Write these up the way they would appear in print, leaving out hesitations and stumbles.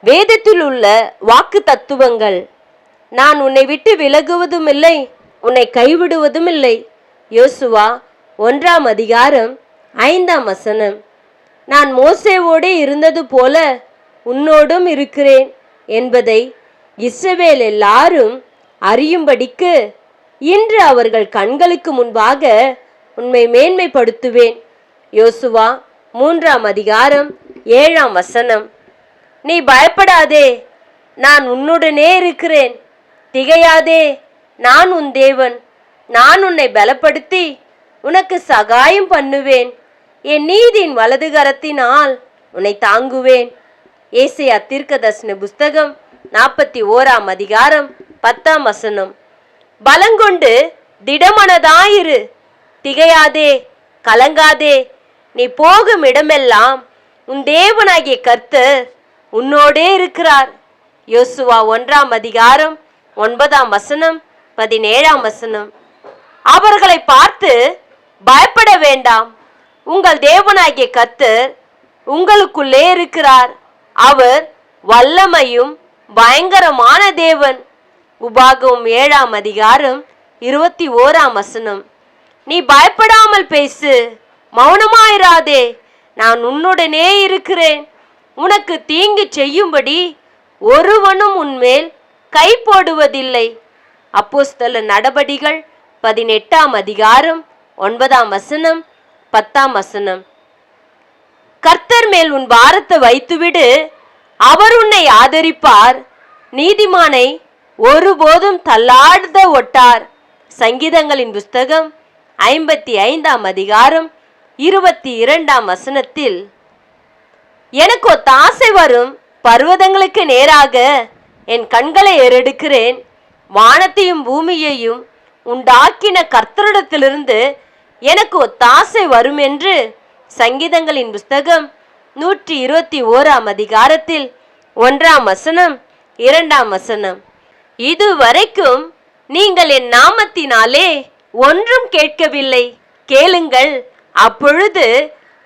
வேதத்தில் உள்ள வாக்கு தத்துவங்கள். நான் உன்னை விட்டு விலகுவதும் இல்லை, உன்னை கைவிடுவதும் இல்லை. யோசுவா 1 அதிகாரம் 5 நான் மோசேவோடே இருந்தது போல உன்னோடும் இருக்கிறேன் என்பதை இஸ்ரவேல் எல்லாரும் அறியும்படிக்கு இன்று அவர்கள் கண்களுக்கு முன்பாக உன்னை மேன்மைப்படுத்துவேன். யோசுவா 3 அதிகாரம் 7 நீ பயப்படாதே, நான் உன்னுடனே இருக்கிறேன். திகையாதே, நான் உன் தேவன். நான் உன்னை பலப்படுத்தி உனக்கு சகாயம் பண்ணுவேன். என் நீதியின் வலது கரத்தினால் உன்னை தாங்குவேன். ஏசாயா தீர்க்கதரிசன புஸ்தகம் 41 அதிகாரம் 10 பலங்கொண்டு திடமனதாயிரு, திகையாதே, கலங்காதே. நீ போகும் இடமெல்லாம் உன் தேவனாகிய கர்த்தர் உன்னோடே இருக்கிறார். யோசுவா 1 அதிகாரம் 9 17 அவர்களை பார்த்து பயப்பட வேண்டாம், உங்கள் தேவனாகிய கர்த்தர் உங்களுக்குள்ளே இருக்கிறார். அவர் வல்லமையும் பயங்கரமான தேவன். உபாகமம் 7 அதிகாரம் 21 நீ பயப்படாமல் பேசு, மௌனமாயிராதே. நான் உன்னுடனே இருக்கிறேன். உனக்கு தீங்கு செய்யும்படி ஒருவனும் உன்மேல் கை போடுவதில்லை. அப்போஸ்தலர் நடபடிகள் 18 அதிகாரம் 9 10 கர்த்தர் மேல் உன் பாரத்தை வைத்துவிடு, அவர் உன்னை ஆதரிப்பார். நீதிமானை ஒருபோதும் தள்ளாட ஒட்டார். சங்கீதங்களின் புஸ்தகம் 55 அதிகாரம் 22 எனக்கு ஒத்தாசை வரும் பர்வதங்களுக்கு நேராக என் கண்களை ஏறெடுக்கிறேன். வானத்தையும் பூமியையும் உண்டாக்கின கர்த்தரிடத்திலிருந்து எனக்கு ஒத்தாசை வரும் என்று சங்கீதங்களின் புஸ்தகம் 121 அதிகாரத்தில் 1 2 இதுவரைக்கும் நீங்கள் என் நாமத்தினாலே ஒன்றும் கேட்கவில்லை. கேளுங்கள், அப்பொழுது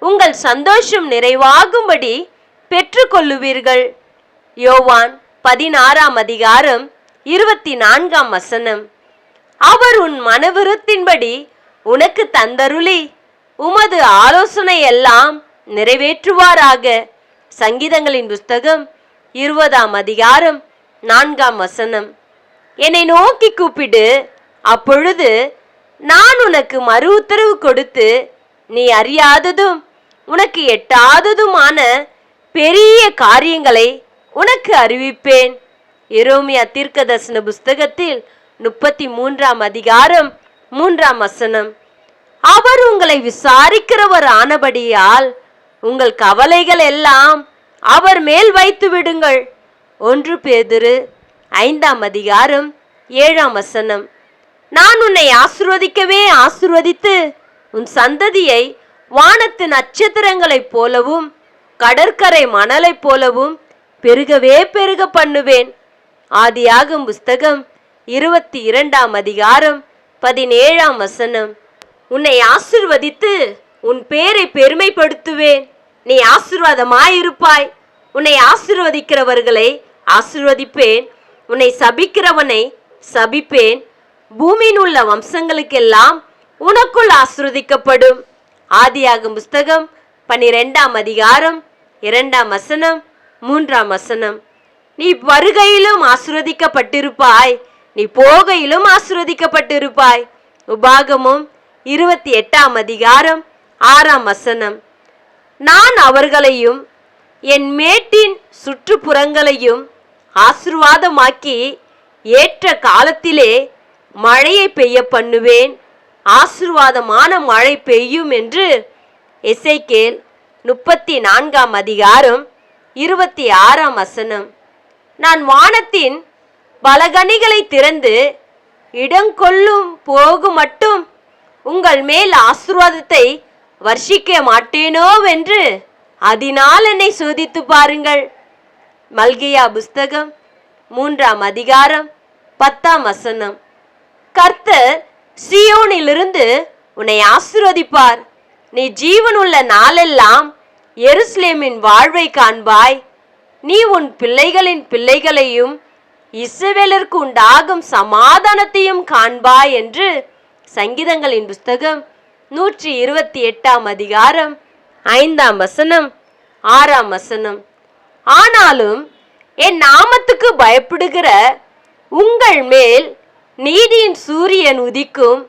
உங்கள் சந்தோஷம் நிறைவாகும்படி பெற்றுக்கொள்ளுவீர்கள். யோவான் 16 அதிகாரம் 24 அவர் உன் மனவிருத்தின்படி உனக்கு தந்தருளி உமது ஆலோசனை எல்லாம் நிறைவேற்றுவாராக. சங்கீதங்களின் புஸ்தகம் 20 அதிகாரம் 4 என்னை நோக்கி கூப்பிடு, அப்பொழுது நான் உனக்கு மறு உத்தரவு கொடுத்து நீ அறியாததும் உனக்கு எட்டாததுமான பெரிய காரியங்களை உனக்கு அறிவிப்பேன். எரேமியா தீர்க்கதரிசன புஸ்தகத்தில் 33 அதிகாரம் 3 அவர் உங்களை விசாரிக்கிறவர் ஆனபடியால் உங்கள் கவலைகள் எல்லாம் அவர் மேல் வைத்து விடுங்கள். 1 பேதுரு 5 அதிகாரம் 7 நான் உன்னை ஆசீர்வதிக்கவே ஆசீர்வதித்து உன் சந்ததியை வானத்து நட்சத்திரங்களைப் போலவும் கடற்கரை மணலைப் போலவும் பெருகவே பெருக பண்ணுவேன். ஆதியாகமம் புஸ்தகம் 22 அதிகாரம் 17 உன்னை ஆசீர்வதித்து உன் பேரை பெருமைப்படுத்துவேன். நீ ஆசீர்வாதமாயிருப்பாய். உன்னை ஆசீர்வதிக்கிறவர்களை ஆசீர்வதிப்பேன், உன்னை சபிக்கிறவனை சபிப்பேன். பூமியில் உள்ள வம்சங்களுக்கெல்லாம் உனக்குள் ஆசீர்வதிக்கப்படும். ஆதியாகமம் புஸ்தகம் 12 அதிகாரம் 2 3 நீ வருகையிலும் ஆசீர்வதிக்கப்பட்டிருப்பாய், நீ போகையிலும் ஆசீர்வதிக்கப்பட்டிருப்பாய். உபாகமம் 28 அதிகாரம் 6 நான் அவர்களையும் என் மேட்டின் சுற்றுப்புறங்களையும் ஆசீர்வாதமாக்கி ஏற்ற காலத்திலே மழையை பெய்ய பண்ணுவேன். ஆசீர்வாதமான மழை பெய்யும் என்று எசேக்கியேல் 34 அதிகாரம் 26 நான் வானத்தின் பலகணிகளை திறந்து இடங்கொள்ளும் போகு மட்டும் உங்கள் மேல் ஆசீர்வாதத்தை வர்ஷிக்க மாட்டேனோவென்று அதனால் என்னை சோதித்து பாருங்கள். மல்கியா புஸ்தகம் 3 அதிகாரம் 10 கர்த்தர் சீயோனிலிருந்து உன்னை ஆசீர்வதிப்பார். நீ ஜீவனுள்ள நாளெல்லாம் எருசலேமின் வாழ்வை காண்பாய். நீ உன் பிள்ளைகளின் பிள்ளைகளையும் இஸ்ரவேலருக்கு உண்டாகும் சமாதானத்தையும் காண்பாய் என்று சங்கீதங்களின் புஸ்தகம் 128 அதிகாரம் 5 வசனம் 6 வசனம். ஆனாலும் என் நாமத்துக்கு பயப்படுகிற உங்கள் மேல் நீதியின் சூரியன் உதிக்கும்,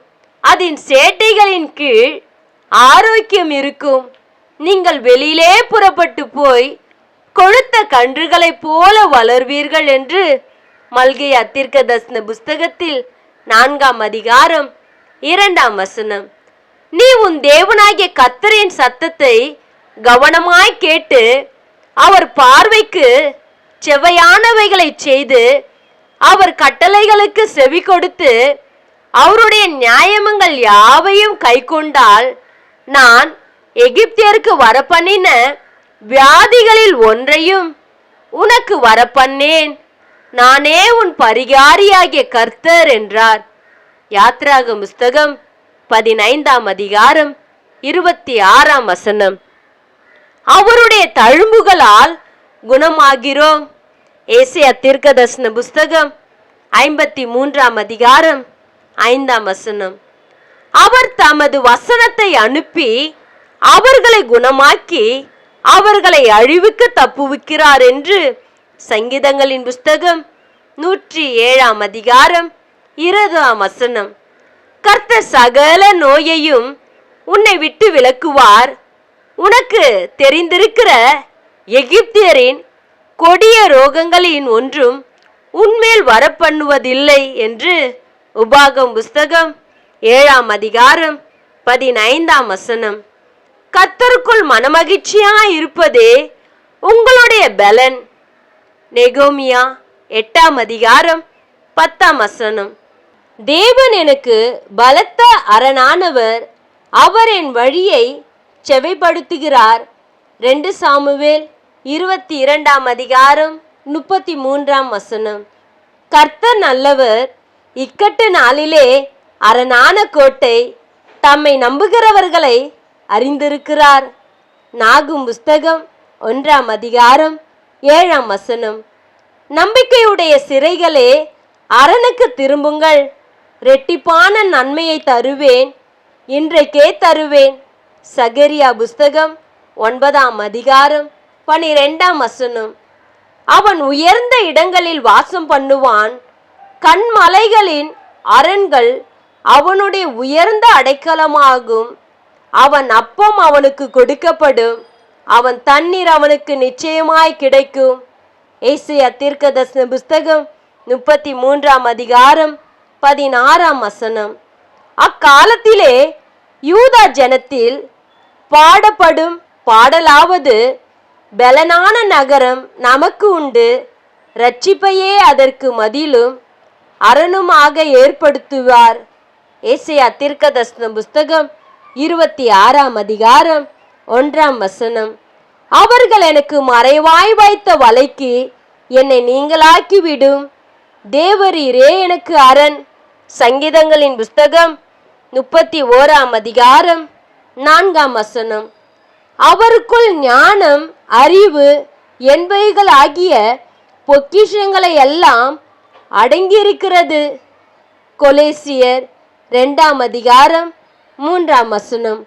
அதன் சேட்டைகளின் கீழ் ஆரோக்கியம் இருக்கும். நீங்கள் வெளியிலே புறப்பட்டு போய் கொழுத்த கன்றுகளைப் போல வளர்வீர்கள் என்று மல்கியா தீர்க்கதரிசன புஸ்தகத்தில் 4 அதிகாரம் 2 வசனம். நீ உன் தேவனாகிய கர்த்தரின் சத்தத்தை கவனமாய் கேட்டு அவர் பார்வைக்கு செவ்வையானவைகளை செய்து அவர் கட்டளைகளுக்கு செவி கொடுத்து அவருடைய நியாயங்கள் யாவையும் கைக்கொண்டால், நான் எகிப்தியருக்கு வரப்பண்ணின வியாதிகளில் ஒன்றையும் உனக்கு வரப்பண்ணேன். நானே உன் பரிகாரியாகிய கர்த்தர் என்றார். யாத்ராகம புஸ்தகம் 15 அதிகாரம் 26 வசனம். அவருடைய தழும்புகளால் குணமாகிறோம். ஏசாயா தீர்க்கதரிசன புஸ்தகம் 53 அதிகாரம் 5 வசனம். அவர் தமது வசனத்தை அனுப்பி அவர்களை குணமாக்கி அவர்களை அழிவுக்கு தப்புவிக்கிறார் என்று சங்கீதங்களின் புஸ்தகம் 107 அதிகாரம் 20 வசனம். கர்த்தர் சகல நோயையும் உன்னை விட்டு விலக்குவார். உனக்கு தெரிந்திருக்கிற எகிப்தியரின் கொடிய ரோகங்களின் ஒன்றும் உன்மேல் வரப்பண்ணுவதில்லை என்று உபாகம் புஸ்தகம் 7 அதிகாரம் 15 வசனம். கர்த்தருக்குள் மனமகிழ்ச்சியாய் இருப்பதே உங்களுடைய பலன். நெகோமியா 8 அதிகாரம் 10 வசனம். தேவன் எனக்கு பலத்த அரணானவர், அவர் என் வழியை செவைப்படுத்துகிறார். 2 சாமுவேல் 22 அதிகாரம் 33 வசனம். கர்த்தர் நல்லவர், இக்கட்டு நாளிலே அரணான கோட்டை, தம்மை நம்புகிறவர்களை அறிந்திருக்கிறார். நாகும் புஸ்தகம் 1 அதிகாரம் 7 வசனம். நம்பிக்கையுடைய சிறைகளே, அரணுக்கு திரும்புங்கள், ரெட்டிப்பான நன்மையை தருவேன், இன்றைக்கே தருவேன். சகரியா புஸ்தகம் 9 அதிகாரம் 12 வசனம். அவன் உயர்ந்த இடங்களில் வாசம் பண்ணுவான், கண்மலைகளின் அரண்கள் அவனுடைய உயர்ந்த அடைக்கலமாகும். அவன் அப்பம் அவனுக்கு கொடுக்கப்படும், அவன் தண்ணீர் அவனுக்கு நிச்சயமாய் கிடைக்கும். ஏசாயா தீர்க்கதரிசன புஸ்தகம் 33 அதிகாரம் 16 வசனம். அக்காலத்திலே யூதா ஜனத்தில் பாடப்படும் பாடலாவது, பலனான நகரம் நமக்கு உண்டு, இரட்சிப்பையே அதற்கு மதிலும் அரணுமாக ஏற்படுத்துவார். ஏசாயா தீர்க்கதரிசன புஸ்தகம் 26 அதிகாரம் 1 வசனம். அவர்கள் எனக்கு மறைவாய் வைத்த வலைக்கு என்னை நீங்களாக்கிவிடும், தேவரீரே எனக்கு அரண். சங்கீதங்களின் புஸ்தகம் 31 அதிகாரம் 4 வசனம். அவருக்குள் ஞானம் அறிவு என்பவைகள் ஆகிய பொக்கிஷங்களை எல்லாம் அடங்கியிருக்கிறது. கொலேசியர் 2 அதிகாரம் 3 வசனம்.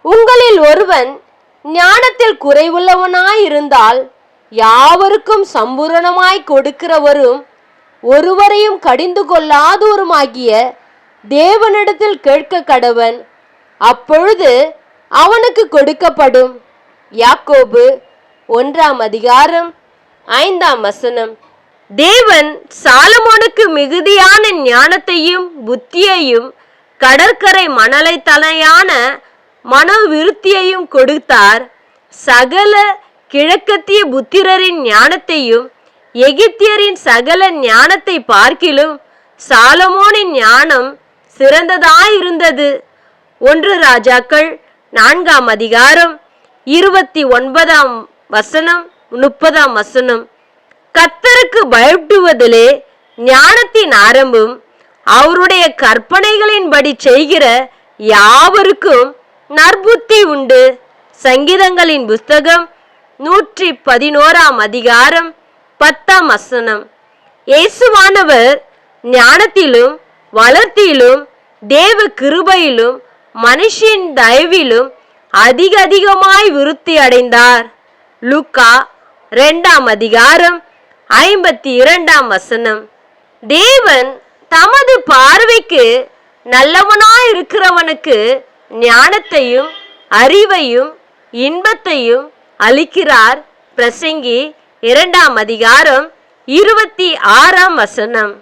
உங்களில் ஒருவன் ஞானத்தில் குறைவுள்ளவனாயிருந்தால் யாவருக்கும் சம்பூரணமாய் கொடுக்கிறவரும் ஒருவரையும் கடிந்து கொள்ளாதோருமாகிய தேவனிடத்தில் கேட்க கடவன், அப்பொழுது அவனுக்கு கொடுக்கப்படும். யாக்கோபு 1 அதிகாரம் 5 வசனம். தேவன் சாலமோனுக்கு மிகுதியான ஞானத்தையும் புத்தியையும் கடற்கரை மணலை தலையான மனோவிருத்தியையும் கொடுத்தார். சகல கிழக்கத்திய புத்திரரின் ஞானத்தையும் எகிப்தியரின் சகல ஞானத்தை பார்க்கிலும் சாலமோனின் ஞானம் சிறந்ததாயிருந்தது. 1 ராஜாக்கள் 4 அதிகாரம் 29 வசனம் 30 வசனம். கர்த்தருக்கு பயப்படுவதிலே ஞானத்தின் ஆரம்பம், அவருடைய கற்பனைகளின்படி செய்கிற யாவருக்கும் நற்புத்தி உண்டு. சங்கீதங்களின் புஸ்தகம் 111 அதிகாரம் 10 வசனம். இயேசுவானவர் ஞானத்திலும் வளர்த்தியிலும் தேவ கிருபையிலும் மனுஷின் தயவிலும் அதிகமாய் விருத்தி அடைந்தார். லூக்கா 2 அதிகாரம் 52 வசனம். தேவன் தமது பார்வைக்கு நல்லவனாய் இருக்கிறவனுக்கு ஞானத்தையும் அறிவையும் இன்பத்தையும் அளிக்கிறார். பிரசங்கி 2 அதிகாரம் 26 வசனம்.